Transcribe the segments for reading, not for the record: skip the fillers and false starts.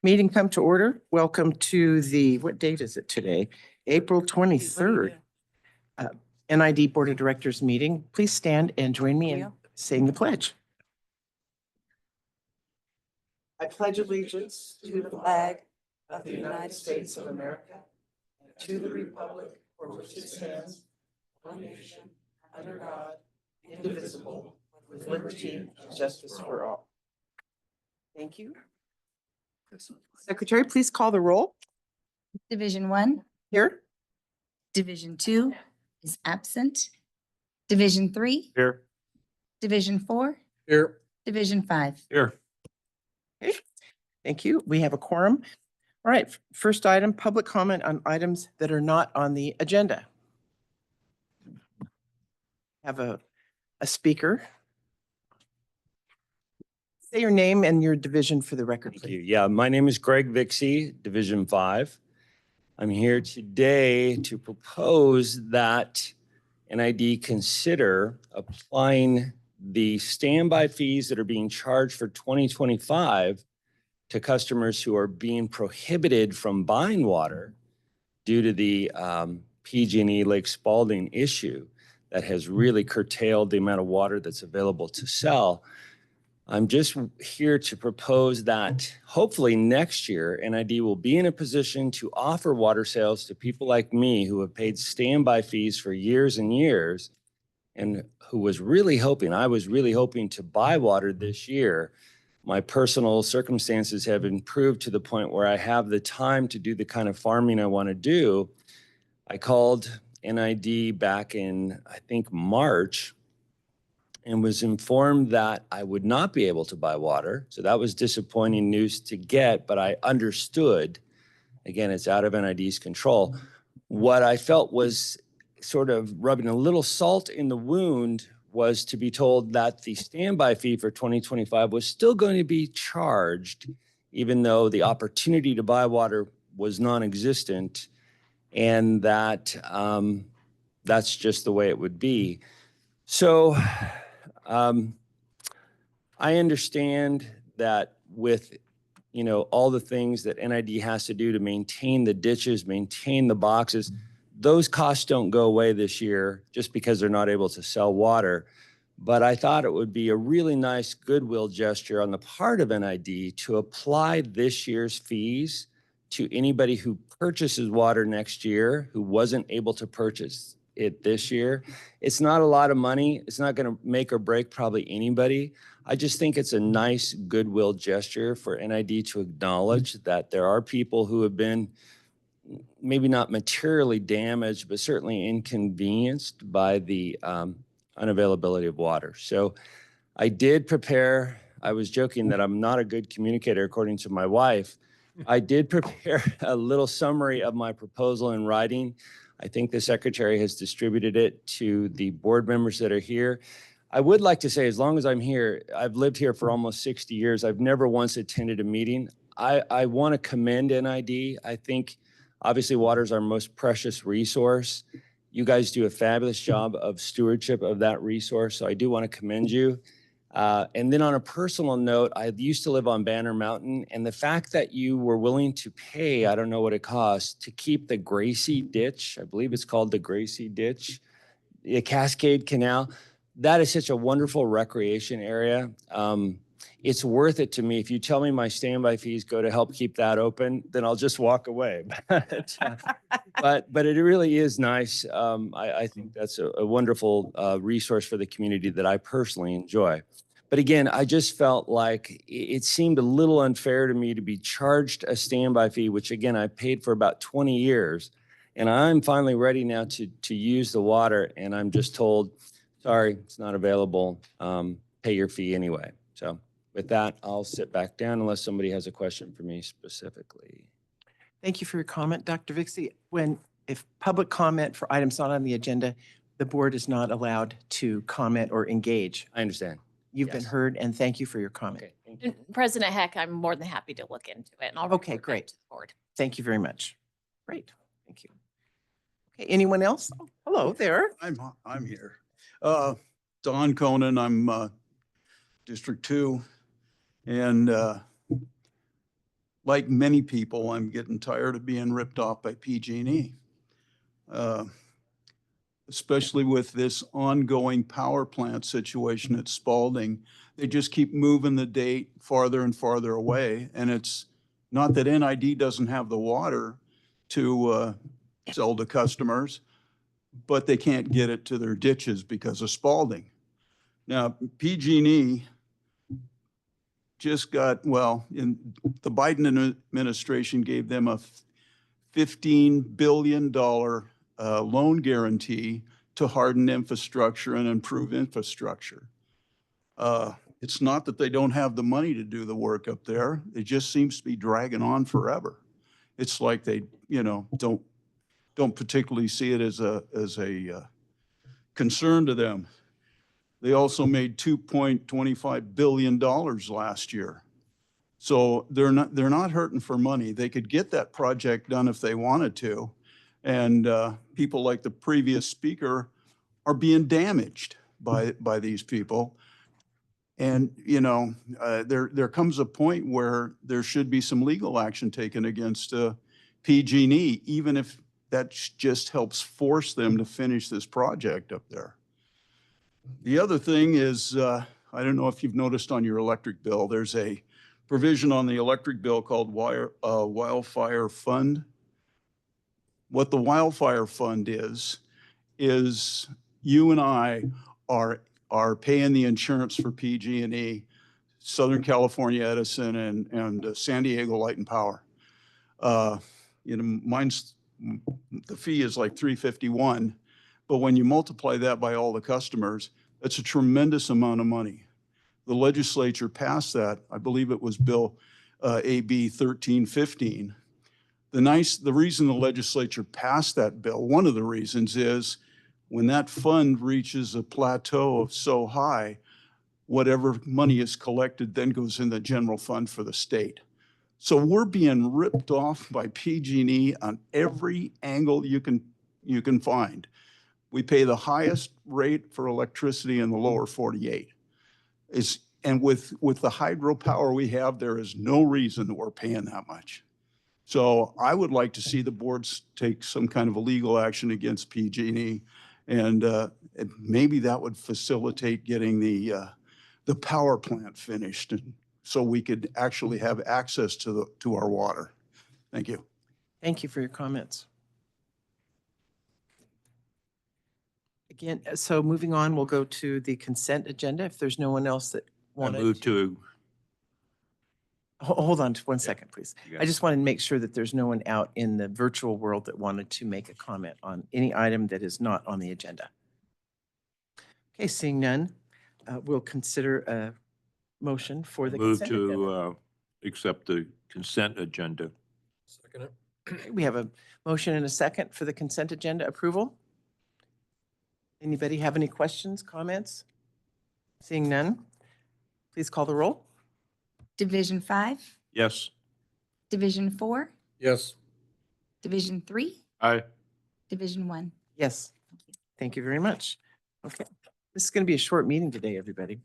Meeting come to order. Welcome to the, what date is it today? April 23rd. NID Board of Directors meeting. Please stand and join me in saying the pledge. I pledge allegiance to the flag of the United States of America and to the republic for which it stands, one nation, under God, indivisible, with liberty and justice for all. Thank you. Secretary, please call the roll. Division 1, Here. Division 2 is absent. Division 3, Here. Division 4, Here. Division 5. Here. Okay. Thank you. We have a quorum. All right, first item, public comment on items that are not on the agenda. Have a speaker. Say your name and your division for the record, Thank you. please. Yeah, my name is Greg Vixie, Division 5. I'm here today to propose that NID consider applying the standby fees that are being charged for 2025 to customers who are being prohibited from buying water due to the PG&E Lake Spalding issue that has really curtailed the amount of water that's available to sell. I'm just here to propose that hopefully next year, NID will be in a position to offer water sales to people like me who have paid standby fees for years and years and who was really hoping, I was really hoping to buy water this year. My personal circumstances have improved to the point where I have the time to do the kind of farming I want to do. I called NID back in, I think, March, and was informed that I would not be able to buy water. So that was disappointing news to get, but I understood. Again, it's out of NID's control. What I felt was sort of rubbing a little salt in the wound was to be told that the standby fee for 2025 was still going to be charged, even though the opportunity to buy water was non-existent, and that that's just the way it would be. So I understand that with, you know, all the things that NID has to do to maintain the ditches, maintain the boxes, those costs don't go away this year just because they're not able to sell water. But I thought it would be a really nice goodwill gesture on the part of NID to apply this year's fees to anybody who purchases water next year who wasn't able to purchase it this year. It's not a lot of money. It's not going to make or break probably anybody. I just think it's a nice goodwill gesture for NID to acknowledge that there are people who have been maybe not materially damaged, but certainly inconvenienced by the unavailability of water. So I did prepare, I was joking that I'm not a good communicator according to my wife. I did prepare a little summary of my proposal in writing. I think the secretary has distributed it to the board members that are here. I would like to say, as long as I'm here, I've lived here for almost 60 years. I've never once attended a meeting. I want to commend NID. I think obviously water is our most precious resource. You guys do a fabulous job of stewardship of that resource. So I do want to commend you. And then on a personal note, I used to live on Banner Mountain, and the fact that you were willing to pay, I don't know what it costs, to keep the Gracie Ditch, I believe it's called the Gracie Ditch, the Cascade Canal, that is such a wonderful recreation area. It's worth it to me. If you tell me my standby fees go to help keep that open, then I'll just walk away. but it really is nice. I think that's a wonderful resource for the community that I personally enjoy. But again, I just felt like it seemed a little unfair to me to be charged a standby fee, which again, I paid for about 20 years. And I'm finally ready now to use the water. And I'm just told, sorry, it's not available. Pay your fee anyway. So with that, I'll sit back down unless somebody has a question for me specifically. Thank you for your comment, Dr. Vixie. If public comment for items not on the agenda, the board is not allowed to comment or engage. I understand. You've been heard, and thank you for your comment. Okay, thank you. And President Heck, I'm more than happy to look into it. And I'll Okay, report back great. to the board. Thank you very much. Great, thank you. Okay, anyone else? Oh, hello there. I'm here. Don Conan, I'm District 2. And like many people, I'm getting tired of being ripped off by PG&E. Especially with this ongoing power plant situation at Spalding. They just keep moving the date farther and farther away. And it's not that NID doesn't have the water to sell to customers, but they can't get it to their ditches because of Spalding. Now, PG&E just got, well, in the Biden administration gave them a $15 billion loan guarantee to harden infrastructure and improve infrastructure. It's not that they don't have the money to do the work up there. It just seems to be dragging on forever. It's like they, don't particularly see it as a concern to them. They also made $2.25 billion last year. So they're not hurting for money. They could get that project done if they wanted to. And people like the previous speaker are being damaged by these people. And, there comes a point where there should be some legal action taken against PG&E, even if that just helps force them to finish this project up there. The other thing is, I don't know if you've noticed on your electric bill, there's a provision on the electric bill called wildfire fund. What the wildfire fund is you and I are paying the insurance for PG&E, Southern California Edison, and San Diego Light and Power. Mine's, the fee is like $351, but when you multiply that by all the customers, it's a tremendous amount of money. The legislature passed that. I believe it was Bill AB 1315. The reason the legislature passed that bill, one of the reasons is when that fund reaches a plateau of so high, whatever money is collected then goes in the general fund for the state. So we're being ripped off by PG&E on every angle you can find. We pay the highest rate for electricity in the lower 48. And with the hydropower we have, there is no reason that we're paying that much. So I would like to see the boards take some kind of a legal action against PG&E, and maybe that would facilitate getting the power plant finished, and so we could actually have access to our water. Thank you. Thank you for your comments. Again, so moving on, we'll go to the consent agenda. If there's no one else that I wanted move to, Hold on 1 second, please. you got I it. just wanted to make sure that there's no one out in the virtual world that wanted to make a comment on any item that is not on the agenda. Okay, seeing none, we'll consider a motion for the move consent agenda. to accept the consent agenda. Okay, we have a motion and a second for the consent agenda approval. Anybody have any questions, comments? Seeing none, please call the roll. Division 5, Yes. Division 4, Yes. Division 3, Aye. Division 1. Yes. Thank you very much. Okay, this is going to be a short meeting today, everybody.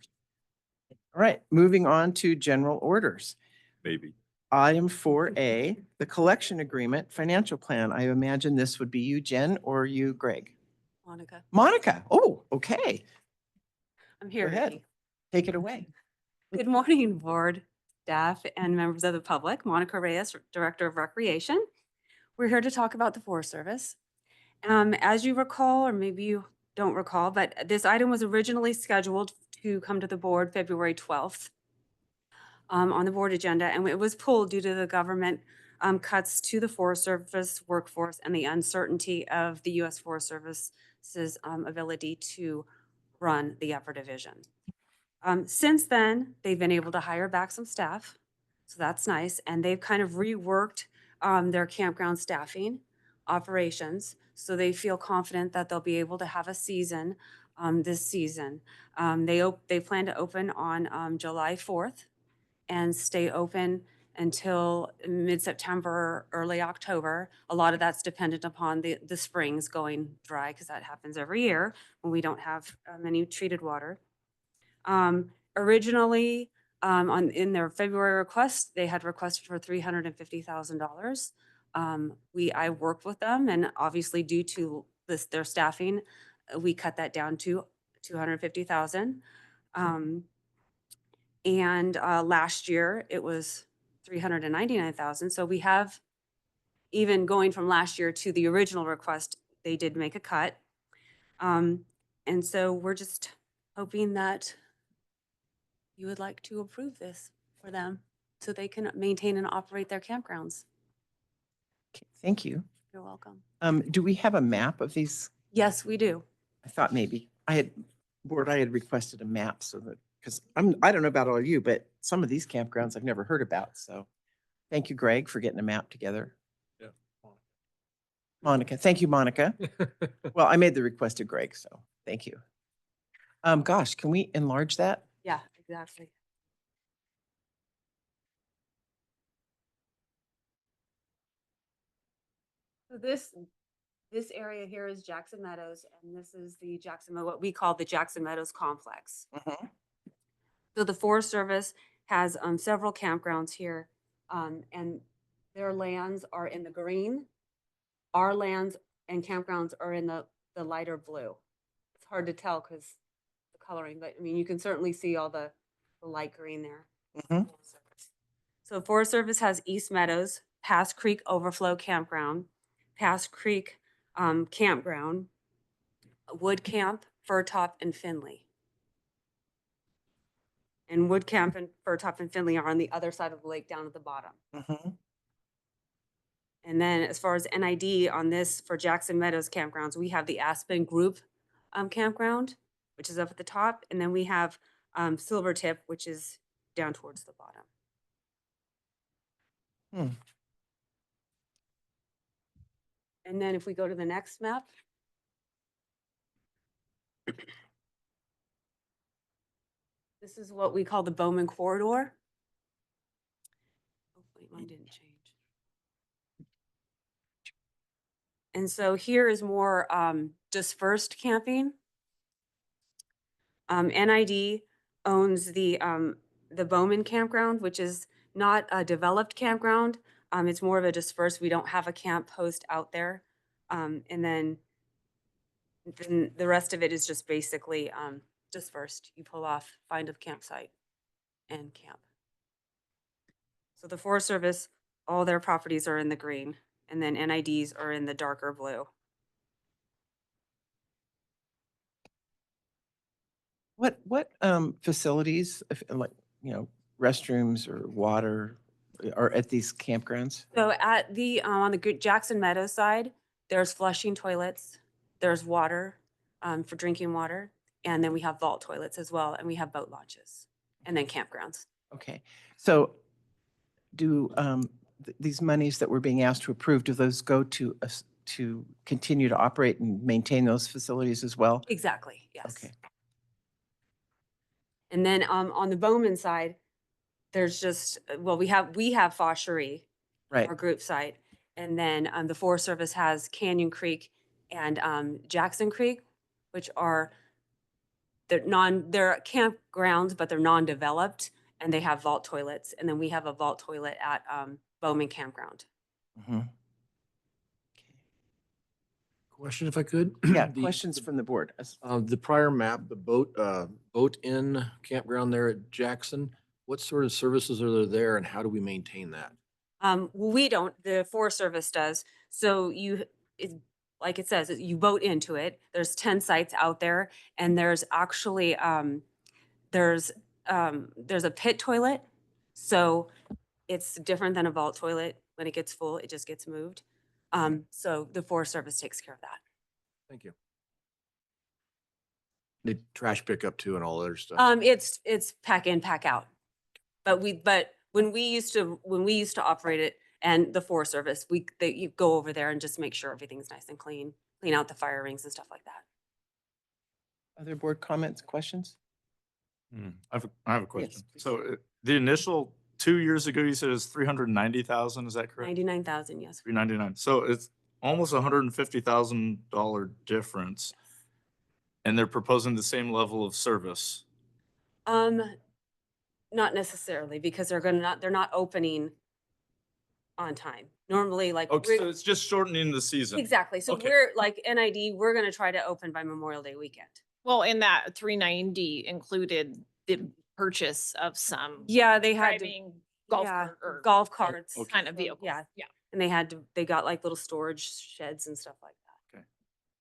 All right, moving on to general orders. Maybe. Item 4A, the collection agreement, financial plan. I imagine this would be you, Jen, or you, Greg? Monica, Monica, oh, okay. I'm Go here. ahead. Take it away. Good morning, board, staff, and members of the public. Monica Reyes, Director of Recreation. We're here to talk about the Forest Service. As you recall, or maybe you don't recall, but this item was originally scheduled to come to the board February 12th on the board agenda, and it was pulled due to the government cuts to the Forest Service workforce and the uncertainty of the U.S. Forest Service's ability to run the upper division. Since then, they've been able to hire back some staff, so that's nice, and they've kind of reworked their campground staffing operations, so they feel confident that they'll be able to have a season this season. They plan to open on July 4th and stay open until mid-September, early October. A lot of that's dependent upon the springs going dry, because that happens every year when we don't have many treated water. Originally, in their February request, they had requested for $350,000. I worked with them, and obviously due to their staffing, we cut that down to 250,000. And last year it was 399,000. So we have, even going from last year to the original request, they did make a cut. And so we're just hoping that you would like to approve this for them so they can maintain and operate their campgrounds. Okay, thank you. You're welcome. Do we have a map of these? Yes, we do. I thought maybe I had requested a map so that, because I don't know about all of you, but some of these campgrounds I've never heard about. So thank you, Greg, for getting a map together. Yeah. Monica, thank you, Monica. Well, I made the request to Greg, so thank you. Gosh, can we enlarge that? Yeah, exactly. So this area here is Jackson Meadows, and this is the what we call the Jackson Meadows complex. So the Forest Service has several campgrounds here, and their lands are in the green. Our lands and campgrounds are in the lighter blue. It's hard to tell because the coloring, but I mean, you can certainly see all the light green there. Mhm. So Forest Service has East Meadows, Pass Creek Overflow Campground, Pass Creek Campground, Wood Camp, Fur Top, and Finley. And Wood Camp and Fur Top and Finley are on the other side of the lake down at the bottom. And then as far as NID on this for Jackson Meadows campgrounds, we have the Aspen Group campground, which is up at the top. And then we have Silvertip, which is down towards the bottom. And then if we go to the next map. This is what we call the Bowman Corridor. Hopefully mine didn't change. And so here is more dispersed camping. NID owns the Bowman Campground, which is not a developed campground. It's more of a dispersed. We don't have a camp post out there. And then the rest of it is just basically dispersed. You pull off, find a campsite, and camp. So the Forest Service, all their properties are in the green, and then NIDs are in the darker blue. What facilities, like, restrooms or water are at these campgrounds? So at the on the Jackson Meadows side, there's flushing toilets, there's water for drinking water, and then we have vault toilets as well, and we have boat launches, and then campgrounds. Okay, so do these monies that we're being asked to approve, do those go to us to continue to operate and maintain those facilities as well? Exactly, yes. Okay. And then on the Bowman side, there's just, well, we have Foshery, Right. our group site. And then the Forest Service has Canyon Creek and Jackson Creek, which are, they're campgrounds, but they're non-developed, and they have vault toilets. And then we have a vault toilet at Bowman Campground. Question if I could? Yeah, The- questions from the board. The prior map, the boat in campground there at Jackson, what sort of services are there and how do we maintain that? We don't, the Forest Service does. So like it says, you boat into it. There's 10 sites out there, and there's actually, there's a pit toilet. So it's different than a vault toilet. When it gets full, it just gets moved. So the Forest Service takes care of that. Thank you. The trash pickup too and all other stuff. It's pack in, pack out. But when we used to operate it, and the Forest Service, you go over there and just make sure everything's nice and clean out the fire rings and stuff like that. Other board comments, questions? I have a question. please. So the initial 2 years ago, you said it was 390,000, is that correct? 99,000, yes. 399. So it's almost $150,000 difference. And they're proposing the same level of service. Not necessarily, because they're not opening on time. Normally, like. Okay, we're- so it's just shortening the season. Exactly. So Okay. we're like NID, we're gonna try to open by Memorial Day weekend. Well, in that 390 included the purchase of some Yeah, they had to, driving golf yeah, cart or golf carts. okay. kind of So, vehicles. Yeah, Yeah. and they got like little storage sheds and stuff like that.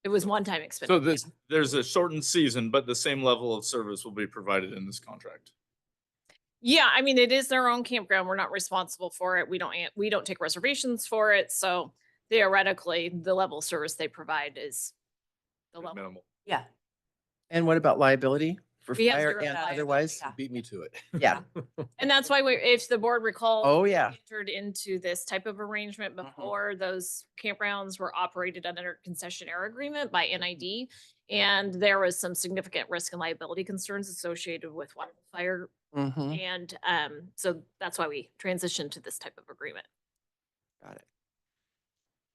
It was one-time So expense. there's a shortened season, but the same level of service will be provided in this contract. Yeah, I mean, it is their own campground. We're not responsible for it. We don't take reservations for it. So theoretically, the level of service they provide is the level. Minimal. Yeah. And what about liability for We have fire zero and liability. otherwise? Yeah. Beat me to it. Yeah. And that's why if the board recalls. Oh, we yeah. Entered into this type of arrangement before those campgrounds were operated under concessionaire agreement by NID. And there was some significant risk and liability concerns associated with wildfire. Mm-hmm. And so that's why we transitioned to this type of agreement. Got it.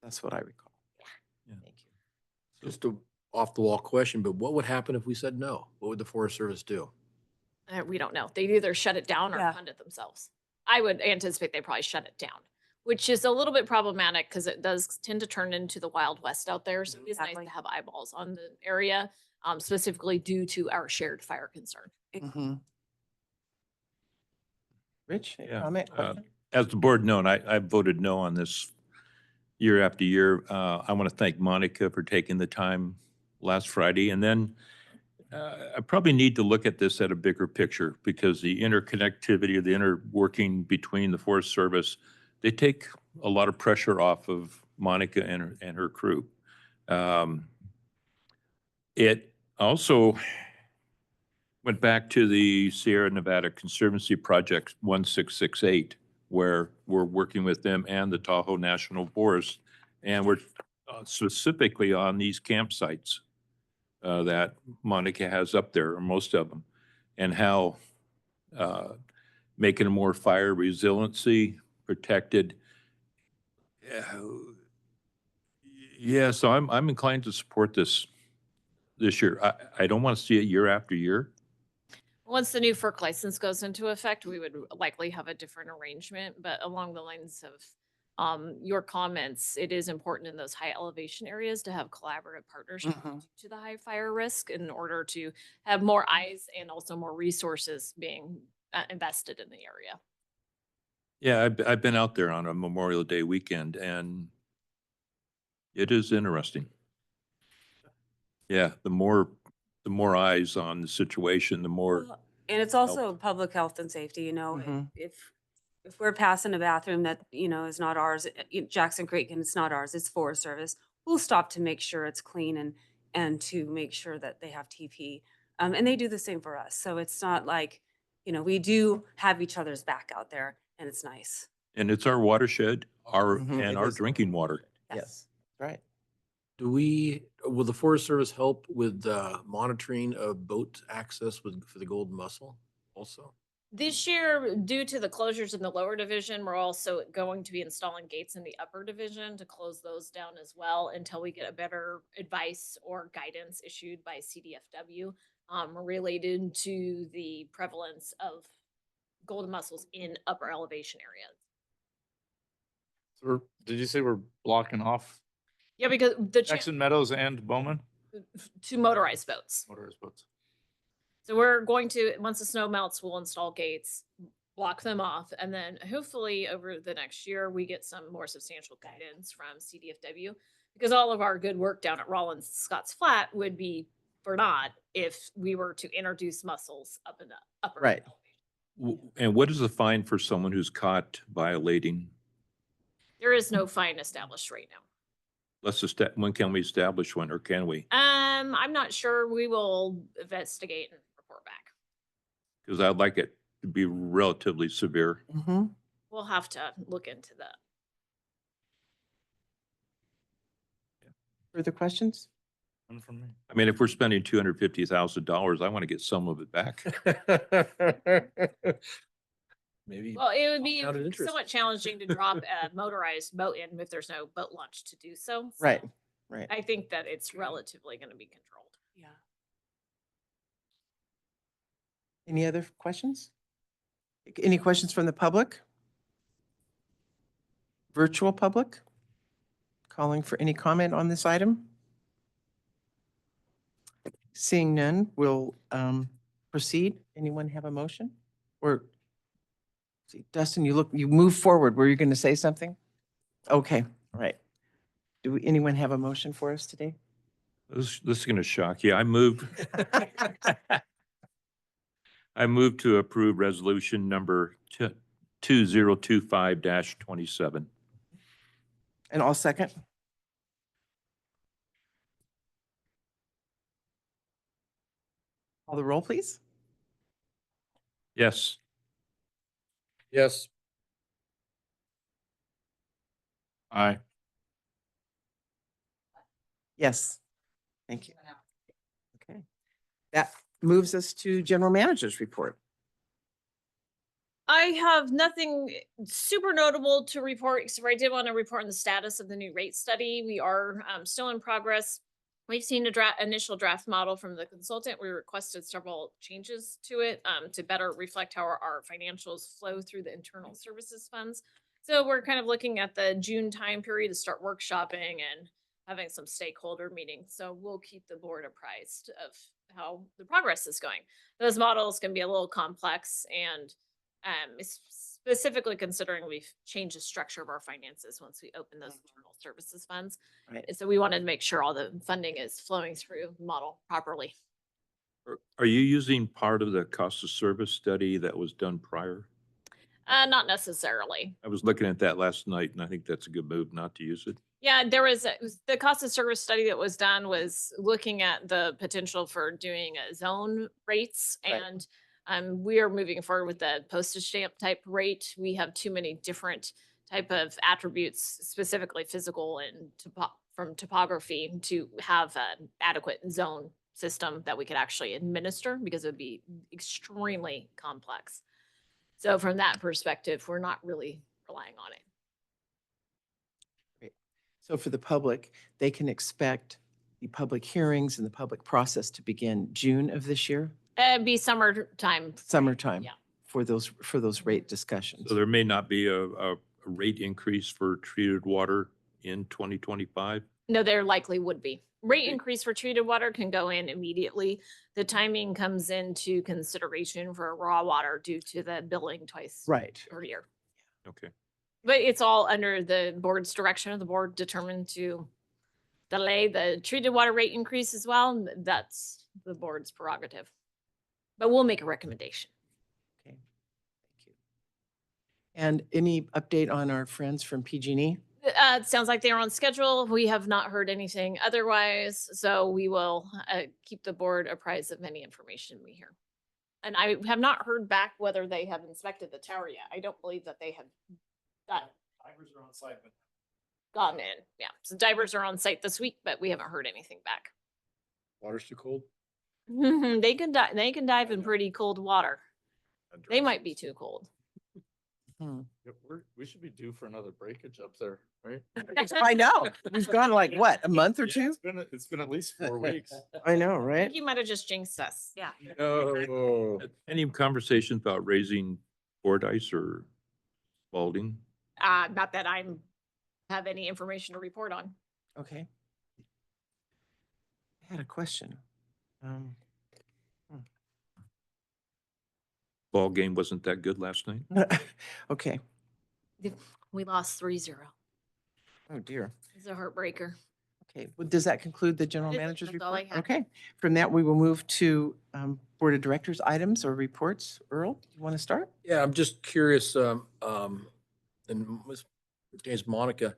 That's what I recall. Yeah. Thank you. Just a off the wall question, but what would happen if we said no? What would the Forest Service do? We don't know. They'd either shut it down or Yeah. fund it themselves. I would anticipate they probably shut it down, which is a little bit problematic because it does tend to turn into the Wild West out there. So it's nice Exactly. to have eyeballs on the area, specifically due to our shared fire concern. Mm-hmm. Rich, any Yeah, comment, question? As the board known, I voted no on this year after year. I want to thank Monica for taking the time last Friday. And then I probably need to look at this at a bigger picture because the interconnectivity or the interworking between the Forest Service, they take a lot of pressure off of Monica and her crew. It also went back to the Sierra Nevada Conservancy Project 1668, where we're working with them and the Tahoe National Forest. And we're specifically on these campsites that Monica has up there, or most of them, and how making them more fire resiliency, protected. Yeah, so I'm inclined to support this year. I don't want to see it year after year. Once the new FERC license goes into effect, we would likely have a different arrangement, but along the lines of your comments, it is important in those high elevation areas to have collaborative partnerships due to the high fire risk in order to have more eyes and also more resources being invested in the area. Yeah, I've been out there on a Memorial Day weekend and it is interesting. Yeah, the more eyes on the situation, the more, Well, and it's also public health and safety, Mhm. if we're passing a bathroom that, is not ours, Jackson Creek, and it's not ours, it's Forest Service, we'll stop to make sure it's clean and to make sure that they have TP. And they do the same for us. So it's not like, we do have each other's back out there and it's nice. and it's our watershed, Mhm, and it our is. drinking water. Yes, right. Will the Forest Service help with monitoring of boat access for the Golden Mussel also? This year, due to the closures in the lower division, we're also going to be installing gates in the upper division to close those down as well until we get a better advice or guidance issued by CDFW related to the prevalence of golden mussels in upper elevation areas. So did you say we're blocking off Yeah, because the Jackson Meadows and Bowman? to motorized boats. Motorist boats. So we're going to, once the snow melts, we'll install gates, block them off, and then hopefully over the next year, we get some more substantial guidance from CDFW. Because all of our good work down at Rollins Scott's Flat would be for naught if we were to introduce mussels up in the upper. Right. And what is the fine for someone who's caught violating? There is no fine established right now. When can we establish one, or can we? I'm not sure. We will investigate and report back. Because I'd like it to be relatively severe. Mm-hmm. We'll have to look into that. Further questions? One from me. I mean, if we're spending $250,000, I want to get some of it back. Maybe. Well, it would be Sounded interesting. somewhat challenging to drop a motorized boat in if there's no boat launch to do so. Right, So right. I think that it's relatively going to be controlled. Yeah. Any other questions? Any questions from the public? Virtual public? Calling for any comment on this item? Seeing none, we'll proceed. Anyone have a motion? Or, see, Dustin, you move forward. Were you going to say something? Okay, all right. Anyone have a motion for us today? This is going to shock you. I moved to approve resolution number 2025-27. And I'll second. Call the roll, please. Yes. Yes. Aye. Yes. Thank you. Okay. That moves us to general manager's report. I have nothing super notable to report, except for I did want to report on the status of the new rate study. We are still in progress. We've seen a initial draft model from the consultant. We requested several changes to it to better reflect how our financials flow through the internal services funds. So we're kind of looking at the June time period to start workshopping and having some stakeholder meetings. So we'll keep the board apprised of how the progress is going. Those models can be a little complex, and specifically considering we've changed the structure of our finances once we open those internal services funds. Right. And so we wanted to make sure all the funding is flowing through the model properly. Are you using part of the cost of service study that was done prior? Not necessarily. I was looking at that last night, and I think that's a good move not to use it. Yeah, there was the cost of service study that was done was looking at the potential for doing a zone rates, Right. and we are moving forward with the postage stamp type rate. We have too many different type of attributes, specifically physical and from topography, to have an adequate zone system that we could actually administer, because it would be extremely complex. So from that perspective, we're not really relying on it. Great. So for the public, they can expect the public hearings and the public process to begin June of this year, It'd be summertime. summertime, Yeah. for those rate discussions. So there may not be a rate increase for treated water in 2025? No, there likely would be. Rate increase for treated water can go in immediately. The timing comes into consideration for raw water due to the billing twice Right. per year. Okay. But it's all under the board's direction. The board determined to delay the treated water rate increase as well. And that's the board's prerogative. But we'll make a recommendation. Okay. Thank you. And any update on our friends from PG&E? It sounds like they're on schedule. We have not heard anything otherwise, so we will keep the board apprised of any information we hear. And I have not heard back whether they have inspected the tower yet. I don't believe that they have Divers are on site, but gotten in. Yeah, so divers are on site this week, but we haven't heard anything back. Water's too cold? They can dive. They can dive in pretty cold water. They might be too cold. yeah, we should be due for another breakage up there, right? I know. We've gone like, what, a month or Yeah, two? It's been at least 4 weeks. I know, I right? think you might have just jinxed us. Yeah. Oh. Any conversations about raising Fordyce or Spalding? Not that I'm have any information to report on. Okay. I had a question. Ball game wasn't that good last night? Okay. We lost 3-0. Oh, dear. It's a heartbreaker. Okay, well, does that conclude the general That is- manager's that's all report? I have. Okay, from that, we will move to Board of Directors items or reports. Earl, you want to start? Yeah, I'm just curious, and this pertains to Monica.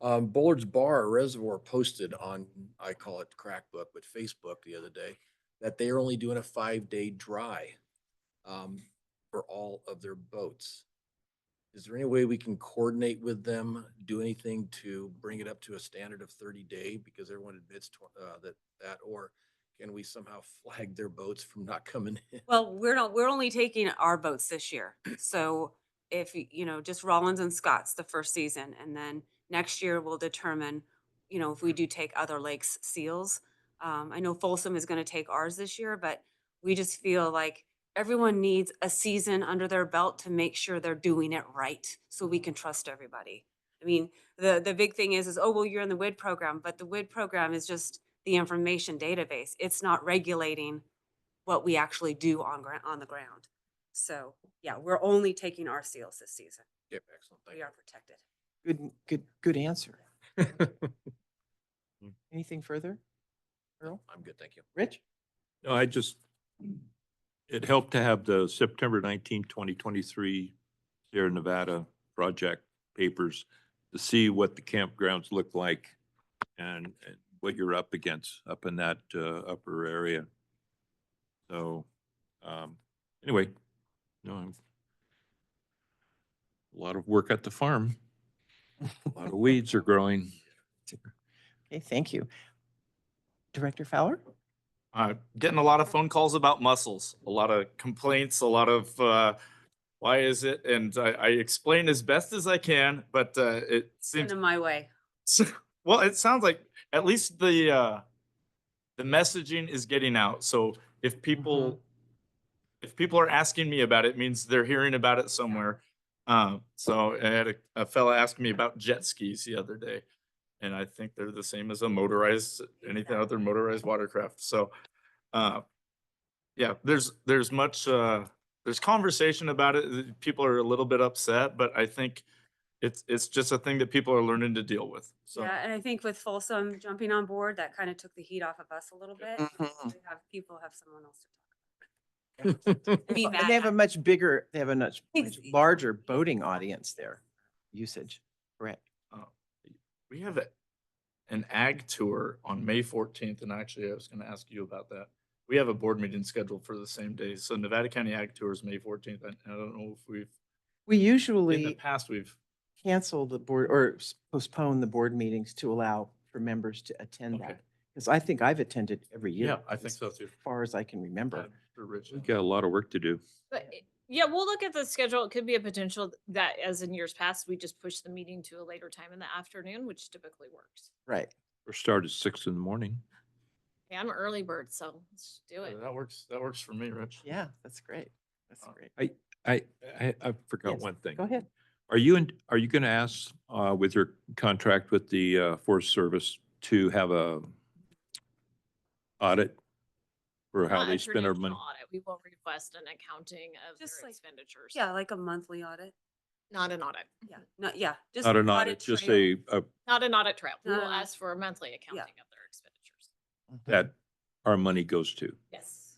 Bullard's Bar Reservoir posted on, I call it Crackbook, but Facebook the other day, that they are only doing a 5-day dry for all of their boats. Is there any way we can coordinate with them, do anything to bring it up to a standard of 30-day, because everyone admits that, or can we somehow flag their boats from not coming in? Well, we're only taking our boats this year. So if, just Rollins and Scott's the first season, and then next year we'll determine, if we do take other lakes seals. I know Folsom is going to take ours this year, but we just feel like everyone needs a season under their belt to make sure they're doing it right, so we can trust everybody. I mean, the big thing is, oh, well, you're in the WID program, but the WID program is just the information database. It's not regulating what we actually do on the ground. So, yeah, we're only taking our seals this season. Yep, excellent. Thank We you. are protected. Good answer. Anything further? Earl? I'm good, thank you. Rich? No, it helped to have the September 19, 2023 Sierra Nevada project papers to see what the campgrounds look like and what you're up against up in that upper area. So, anyway, no, a lot of work at the farm. A lot of weeds are growing. Okay, thank you. Director Fowler? Getting a lot of phone calls about mussels, a lot of complaints, a lot of, why is it? And I explain as best as I can, but it Send seems, them my way. well, it sounds like at least the messaging is getting out. So if people are asking me about it, it means they're hearing about it somewhere. So I had a fella ask me about jet skis the other day, and I think they're the same as a motorized, anything other motorized watercraft. So, yeah, there's much, there's conversation about it. People are a little bit upset, but I think it's just a thing that people are learning to deal with. So, Yeah, and I think with Folsom jumping on board, that kind of took the heat off of us a little bit. People have someone else to talk. Be And mad they have a at. much bigger, they have a much Exactly. larger boating audience there, usage, correct? we have an ag tour on May 14th, and actually I was going to ask you about that. We have a board meeting scheduled for the same day. So Nevada County Ag Tour is May 14th. I don't know if We in the usually past we've, cancel the board or postpone the board meetings to allow for members to attend Okay. that. Because I think I've attended every year. yeah, I think so too. As far as I can remember. For Rich. We've got a lot of work to do. But yeah, we'll look at the schedule. It could be a potential that, as in years past, we just push the meeting to a later time in the afternoon, which typically works. Right. We're start at 6 in the morning. Hey, I'm an early bird, so let's do it. That works. That works for me, Rich. Yeah, that's great. That's Oh. great. I forgot Yes, one thing. Go ahead. Are you going to ask with your contract with the Forest Service to have a audit for how Not a they spend our traditional money? audit. We will request an accounting of Just their like- expenditures. Yeah, like a monthly audit. Not an audit. Yeah, no, yeah. Just Not an audit audit, just trail. a Not an audit trail. We No, will no, no. ask for a monthly accounting of their expenditures. that our money goes to. Yes.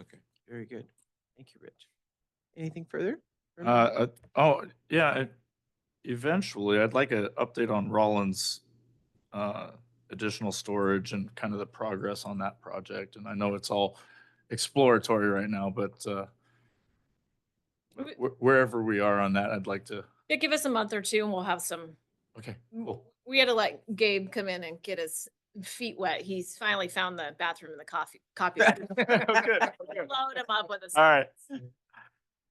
Okay. Very good. Thank you, Rich. Anything further? Oh, yeah. Eventually, I'd like an update on Rollins additional storage and kind of the progress on that project. And I know it's all exploratory right now, but wherever we are on that, I'd like to. Yeah, give us a month or two and we'll have some. Okay, cool. We had to let Gabe come in and get his feet wet. He's finally found the bathroom in the copy room. Good. Load him up with his. All right. Thank you,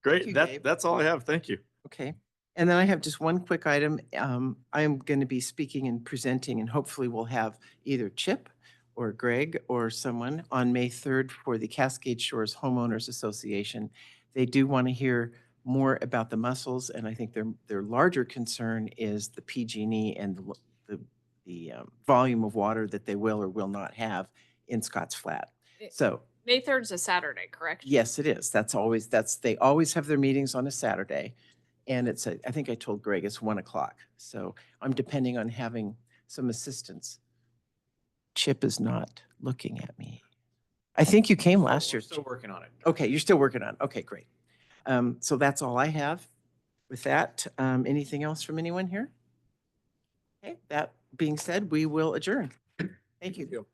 Great. Gabe. That's all I have. Thank you. Okay. And then I have just one quick item. I am going to be speaking and presenting, and hopefully we'll have either Chip or Greg or someone on May 3rd for the Cascade Shores Homeowners Association. They do want to hear more about the mussels, and I think their larger concern is the PG&E and the volume of water that they will or will not have in Scotts Flat. So May 3rd's a Saturday, correct? yes, it is. They always have their meetings on a Saturday. And I think I told Greg it's 1 o'clock. So I'm depending on having some assistance. Chip is not looking at me. I think you came last year. Still working on it. Okay, you're still working on it. Okay, great. So that's all I have. With that, anything else from anyone here? Okay, that being said, we will adjourn. Thank you.